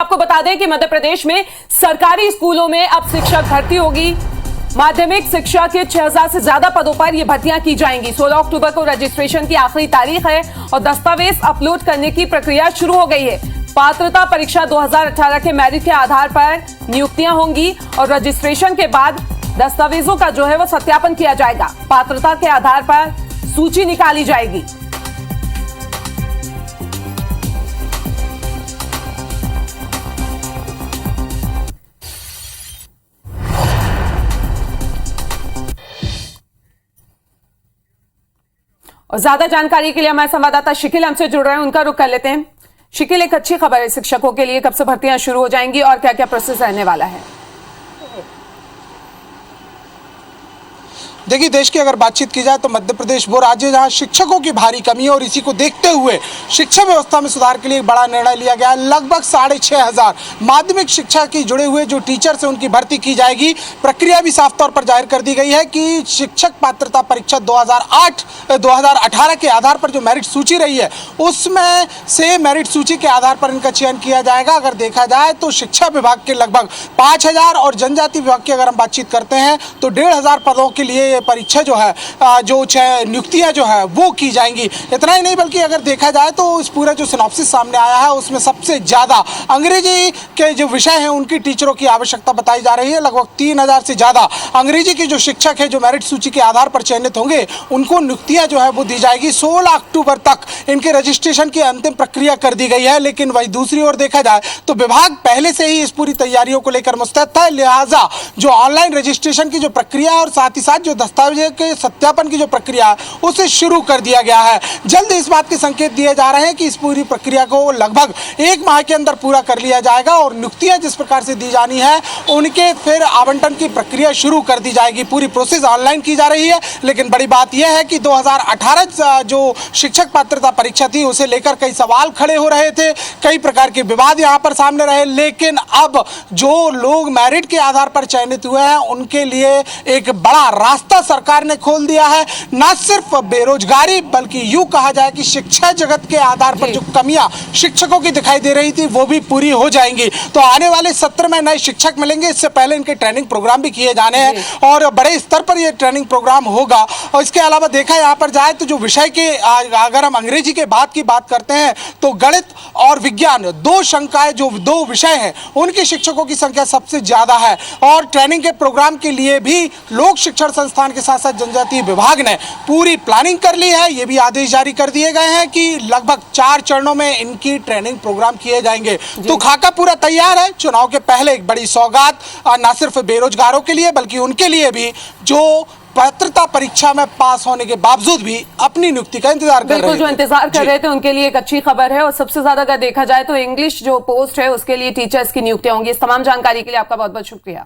आपको बता दें कि मध्य प्रदेश में सरकारी स्कूलों में अब शिक्षक भर्ती होगी। माध्यमिक शिक्षा के 6000 से ज्यादा पदों पर ये भर्तियां की जाएंगी। 16 अक्टूबर को रजिस्ट्रेशन की आखिरी तारीख है और दस्तावेज अपलोड करने की प्रक्रिया शुरू हो गई है। पात्रता परीक्षा 2018 के मेरिट के आधार पर नियुक्तियां होंगी और रजिस्ट्रेशन के बाद दस्तावेजों का जो है वो सत्यापन किया जाएगा। पात्रता के आधार पर सूची निकाली जाएगी। और ज्यादा जानकारी के लिए हमारे संवाददाता शिकिल हमसे जुड़ रहे हैं, उनका रुख कर लेते हैं। शिकिल, एक अच्छी खबर है शिक्षकों के लिए, कब से भर्तियां शुरू हो जाएंगी और क्या क्या प्रोसेस रहने वाला है? देखिए, देश की अगर बातचीत की जाए तो मध्य प्रदेश वो राज्य जहां शिक्षकों की भारी कमी है और इसी को देखते हुए शिक्षा व्यवस्था में सुधार के लिए एक बड़ा निर्णय लिया गया है। लगभग 6500 माध्यमिक शिक्षा की जुड़े हुए जो टीचर्स हैं उनकी भर्ती की जाएगी। प्रक्रिया भी साफ तौर पर जाहिर कर दी गई है कि शिक्षक पात्रता परीक्षा 2018 के आधार पर जो मेरिट सूची रही है उसमें से मेरिट सूची के आधार पर इनका चयन किया जाएगा। अगर देखा जाए तो शिक्षा विभाग के लगभग 5000 और जनजाति विभाग की अगर हम बातचीत करते हैं तो 1500 पदों के लिए परीक्षा जो है जो नियुक्तियां जो है वो की जाएंगी। इतना ही नहीं बल्कि अगर देखा जाए तो इस पूरा जो सिनॉप्सिस सामने आया है उसमें सबसे ज्यादा अंग्रेजी के जो विषय हैं उनकी टीचरों की आवश्यकता बताई जा रही है। लगभग 3000 से ज्यादा अंग्रेजी के जो शिक्षक है जो मेरिट सूची के आधार पर चयनित होंगे उनको नियुक्तियां जो है वो दी जाएगी। 16 अक्टूबर तक इनके रजिस्ट्रेशन की अंतिम प्रक्रिया कर दी गई है। लेकिन वही दूसरी ओर देखा जाए तो विभाग पहले से ही इस पूरी तैयारियों को लेकर मुस्तैद था, लिहाजा जो ऑनलाइन रजिस्ट्रेशन की जो प्रक्रिया और साथ ही साथ जो दस्तावेज के सत्यापन की जो प्रक्रिया है उसे शुरू कर दिया गया है। जल्द इस बात के संकेत दिए जा रहे हैं कि इस पूरी प्रक्रिया को लगभग 1 माह के अंदर पूरा कर लिया जाएगा और नियुक्तियां जिस प्रकार से दी जानी है उनके फिर आवंटन की प्रक्रिया शुरू कर दी जाएगी। पूरी प्रोसेस ऑनलाइन की जा रही है। लेकिन बड़ी बात यह है कि 2018 जो शिक्षक पात्रता परीक्षा थी उसे लेकर कई सवाल खड़े हो रहे थे, कई प्रकार के विवाद यहां पर सामने रहे। लेकिन अब जो लोग मेरिट के आधार पर चयनित हुए हैं उनके लिए एक बड़ा रास्ता सरकार ने खोल दिया है। न सिर्फ बेरोजगारी बल्कि यूं कहा जाए कि शिक्षा जगत के आधार पर जो कमियां शिक्षकों की दिखाई दे रही थी वो भी पूरी हो जाएंगी। तो आने वाले सत्र में नए शिक्षक मिलेंगे। इससे पहले इनके ट्रेनिंग प्रोग्राम भी किए जाने हैं और बड़े स्तर पर ये ट्रेनिंग प्रोग्राम होगा। और इसके अलावा देखा यहाँ पर जाए तो जो विषय के अगर हम अंग्रेजी के बात करते हैं तो गणित और विज्ञान दो विषय हैं उनके शिक्षकों की संख्या सबसे ज्यादा है। और ट्रेनिंग के प्रोग्राम के लिए भी लोक शिक्षण संस्थान के साथ साथ जनजातीय विभाग ने पूरी प्लानिंग कर ली है। ये भी आदेश जारी कर दिए गए हैं कि लगभग 4 चरणों में इनकी ट्रेनिंग प्रोग्राम किए जाएंगे। तो खाका पूरा तैयार है। चुनाव के पहले एक बड़ी सौगात न सिर्फ बेरोजगारों के लिए बल्कि उनके लिए भी जो पात्रता परीक्षा में पास होने के बावजूद भी अपनी नियुक्ति का इंतजार कर रहे थे। जो इंतजार कर रहे थे उनके लिए एक अच्छी खबर है। और सबसे ज्यादा अगर देखा जाए तो इंग्लिश जो पोस्ट है उसके लिए टीचर्स की नियुक्तियां होंगी। इस तमाम जानकारी के लिए आपका बहुत बहुत शुक्रिया।